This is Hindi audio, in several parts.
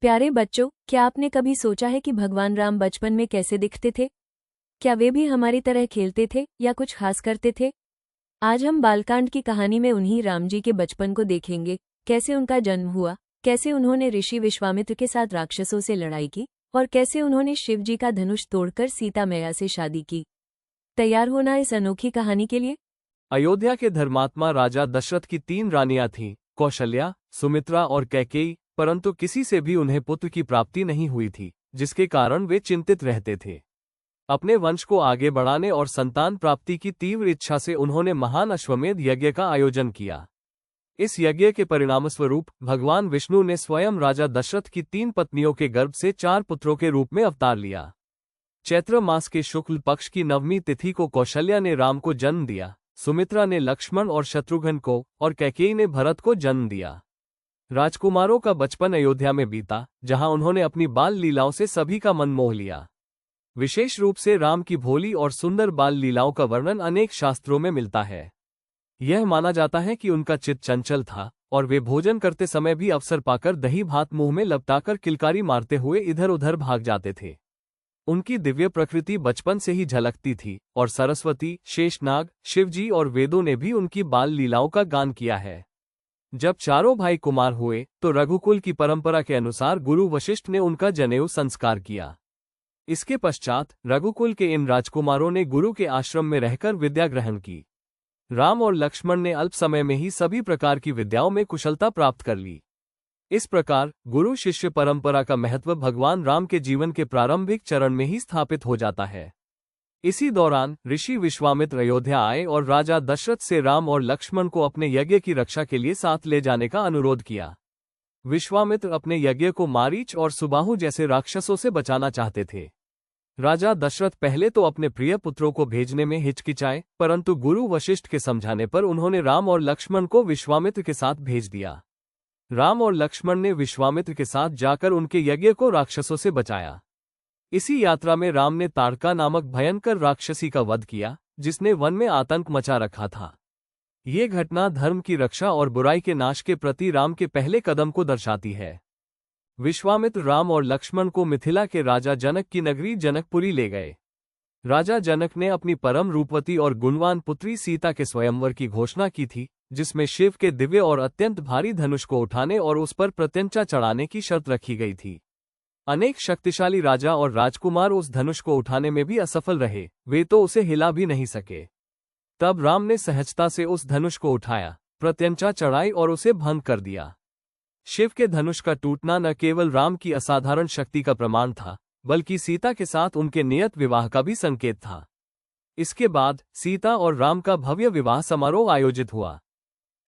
प्यारे बच्चों, क्या आपने कभी सोचा है कि भगवान राम बचपन में कैसे दिखते थे? क्या वे भी हमारी तरह खेलते थे या कुछ खास करते थे? आज हम बालकांड की कहानी में उन्हीं राम जी के बचपन को देखेंगे, कैसे उनका जन्म हुआ, कैसे उन्होंने ऋषि विश्वामित्र के साथ राक्षसों से लड़ाई की और कैसे उन्होंने शिव जी का धनुष तोड़कर सीता मैया से शादी की। तैयार होना इस अनोखी कहानी के लिए? अयोध्या के धर्मात्मा राजा दशरथ की 3 रानियां थीं, कौशल्या, सुमित्रा और कैकेयी, परंतु किसी से भी उन्हें पुत्र की प्राप्ति नहीं हुई थी, जिसके कारण वे चिंतित रहते थे। अपने वंश को आगे बढ़ाने और संतान प्राप्ति की तीव्र इच्छा से उन्होंने महान अश्वमेध यज्ञ का आयोजन किया। इस यज्ञ के परिणामस्वरूप भगवान विष्णु ने स्वयं राजा दशरथ की 3 पत्नियों के गर्भ से 4 पुत्रों के रूप में अवतार लिया। चैत्र मास के शुक्ल पक्ष की नवमी तिथि को कौशल्या ने राम को जन्म दिया, सुमित्रा ने लक्ष्मण और शत्रुघ्न को और कैकेयी ने भरत को जन्म दिया। राजकुमारों का बचपन अयोध्या में बीता, जहां उन्होंने अपनी बाल लीलाओं से सभी का मन मोह लिया। विशेष रूप से राम की भोली और सुंदर बाल लीलाओं का वर्णन अनेक शास्त्रों में मिलता है। यह माना जाता है कि उनका चित्त चंचल था और वे भोजन करते समय भी अवसर पाकर दही भात मुंह में लपटाकर किलकारी मारते हुए इधर उधर भाग जाते थे। उनकी दिव्य प्रकृति बचपन से ही झलकती थी और सरस्वती, शेषनाग, शिवजी और वेदों ने भी उनकी बाल लीलाओं का गान किया है। जब चारों भाई कुमार हुए तो रघुकुल की परंपरा के अनुसार गुरु वशिष्ठ ने उनका जनेऊ संस्कार किया। इसके पश्चात रघुकुल के इन राजकुमारों ने गुरु के आश्रम में रहकर विद्या ग्रहण की। राम और लक्ष्मण ने अल्प समय में ही सभी प्रकार की विद्याओं में कुशलता प्राप्त कर ली। इस प्रकार गुरु शिष्य परंपरा का महत्व भगवान राम के जीवन के प्रारंभिक चरण में ही स्थापित हो जाता है। इसी दौरान ऋषि विश्वामित्र अयोध्या आए और राजा दशरथ से राम और लक्ष्मण को अपने यज्ञ की रक्षा के लिए साथ ले जाने का अनुरोध किया। विश्वामित्र अपने यज्ञ को मारीच और सुबाहु जैसे राक्षसों से बचाना चाहते थे। राजा दशरथ पहले तो अपने प्रिय पुत्रों को भेजने में हिचकिचाए, परंतु गुरु वशिष्ठ के समझाने पर उन्होंने राम और लक्ष्मण को विश्वामित्र के साथ भेज दिया। राम और लक्ष्मण ने विश्वामित्र के साथ जाकर उनके यज्ञ को राक्षसों से बचाया। इसी यात्रा में राम ने ताड़का नामक भयंकर राक्षसी का वध किया, जिसने वन में आतंक मचा रखा था। ये घटना धर्म की रक्षा और बुराई के नाश के प्रति राम के पहले कदम को दर्शाती है। विश्वामित्र राम और लक्ष्मण को मिथिला के राजा जनक की नगरी जनकपुरी ले गए। राजा जनक ने अपनी परम रूपवती और गुणवान पुत्री सीता के स्वयंवर की घोषणा की थी, जिसमें शिव के दिव्य और अत्यंत भारी धनुष को उठाने और उस पर प्रत्यंचा चढ़ाने की शर्त रखी गई थी। अनेक शक्तिशाली राजा और राजकुमार उस धनुष को उठाने में भी असफल रहे, वे तो उसे हिला भी नहीं सके। तब राम ने सहजता से उस धनुष को उठाया, प्रत्यंचा चढ़ाई और उसे भंग कर दिया। शिव के धनुष का टूटना न केवल राम की असाधारण शक्ति का प्रमाण था, बल्कि सीता के साथ उनके नियत विवाह का भी संकेत था। इसके बाद सीता और राम का भव्य विवाह समारोह आयोजित हुआ।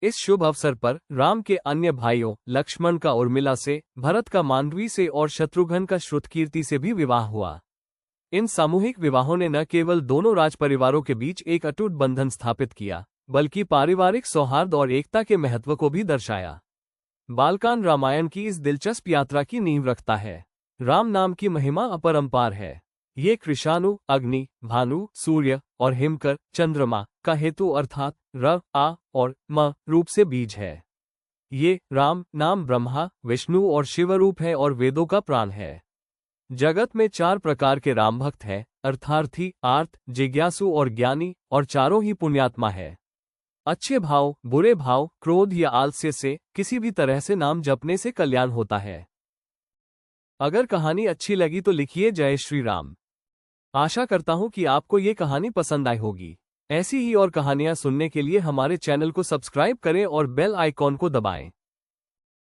इस शुभ अवसर पर राम के अन्य भाइयों लक्ष्मण का उर्मिला से, भरत का मांडवी से और शत्रुघ्न का श्रुतकीर्ति से भी विवाह हुआ। इन सामूहिक विवाहों ने न केवल दोनों राजपरिवारों के बीच एक अटूट बंधन स्थापित किया, बल्कि पारिवारिक सौहार्द और एकता के महत्व को भी दर्शाया। बालकांड रामायण की इस दिलचस्प यात्रा की नींव रखता है। राम नाम की महिमा अपरंपार है। ये कृषाणु, अग्नि, भानु, सूर्य और हिमकर, चंद्रमा का हेतु अर्थात र, आ और म रूप से बीज है। ये राम नाम ब्रह्मा, विष्णु और शिव रूप है और वेदों का प्राण है। जगत में 4 प्रकार के राम भक्त हैं, अर्थार्थी, आर्त, जिज्ञासु और ज्ञानी, और चारों ही पुण्यात्मा है। अच्छे भाव, बुरे भाव, क्रोध या आलस्य से किसी भी तरह से नाम जपने से कल्याण होता है। अगर कहानी अच्छी लगी तो लिखिए जय श्री राम। आशा करता हूं कि आपको ये कहानी पसंद आई होगी। ऐसी ही और कहानियां सुनने के लिए हमारे चैनल को सब्सक्राइब करें और बेल आइकॉन को दबाएं।